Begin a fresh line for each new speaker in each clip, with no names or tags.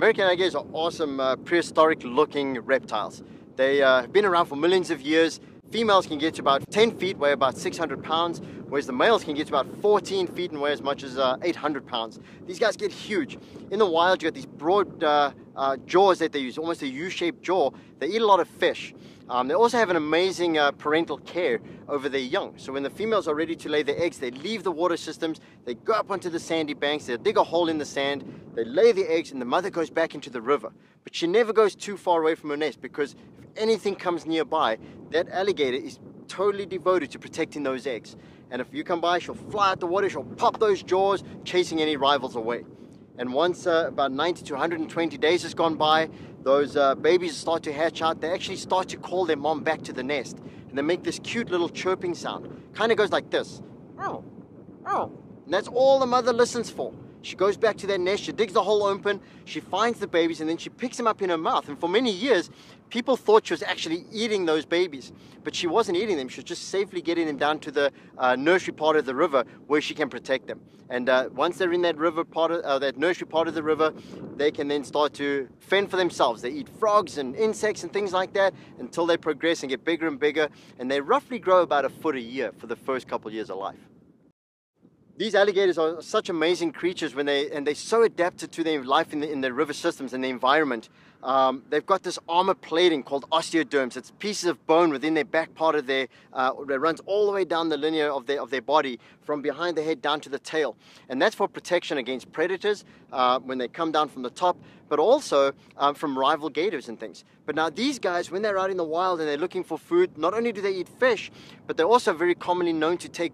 American alligators are awesome prehistoric looking reptiles. They have been around for millions of years. Females can get to about 10 feet, weigh about 600 pounds, whereas the males can get to about 14 feet and weigh as much as 800 pounds. These guys get huge. In the wild, you got these broad jaws that they use, almost a U-shaped jaw. They eat a lot of fish. They also have an amazing parental care over their young. So when the females are ready to lay their eggs, they leave the water systems, they go up onto the sandy banks, they dig a hole in the sand, they lay the eggs, and the mother goes back into the river. But she never goes too far away from her nest, because if anything comes nearby, that alligator is totally devoted to protecting those eggs. And if you come by, she'll fly out the water, she'll pop those jaws, chasing any rivals away. And once about 90 to 120 days has gone by, those babies start to hatch out. They actually start to call their mom back to the nest. And they make this cute little chirping sound. Kind of goes like this. Oh, oh. And that's all the mother listens for. She goes back to that nest, she digs the hole open, she finds the babies, and then she picks them up in her mouth. And for many years, people thought she was actually eating those babies. But she wasn't eating them, she was just safely getting them down to the nursery part of the river where she can protect them. And once they're in that river part of, that nursery part of the river, they can then start to fend for themselves. They eat frogs and insects and things like that until they progress and get bigger and bigger. And they roughly grow about a foot a year for the first couple of years of life. These alligators are such amazing creatures they're so adapted to their life in the river systems and the environment. They've got this armor plating called osteoderms. It's pieces of bone within their back part of that runs all the way down the linear of their body, from behind the head down to the tail. And that's for protection against predators when they come down from the top, but also from rival gators and things. But now these guys, when they're out in the wild and they're looking for food, not only do they eat fish, but they're also very commonly known to take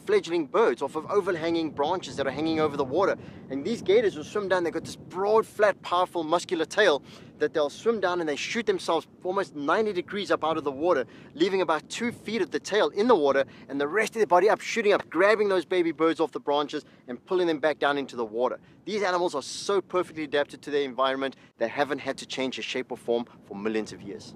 fledgling birds off of overhanging branches that are hanging over the water. And these gators will swim down. They've got this broad, flat, powerful, muscular tail that they'll swim down, and they shoot themselves almost 90 degrees up out of the water, leaving about 2 feet of the tail in the water and the rest of their body up, shooting up, grabbing those baby birds off the branches and pulling them back down into the water. These animals are so perfectly adapted to their environment, they haven't had to change their shape or form for millions of years.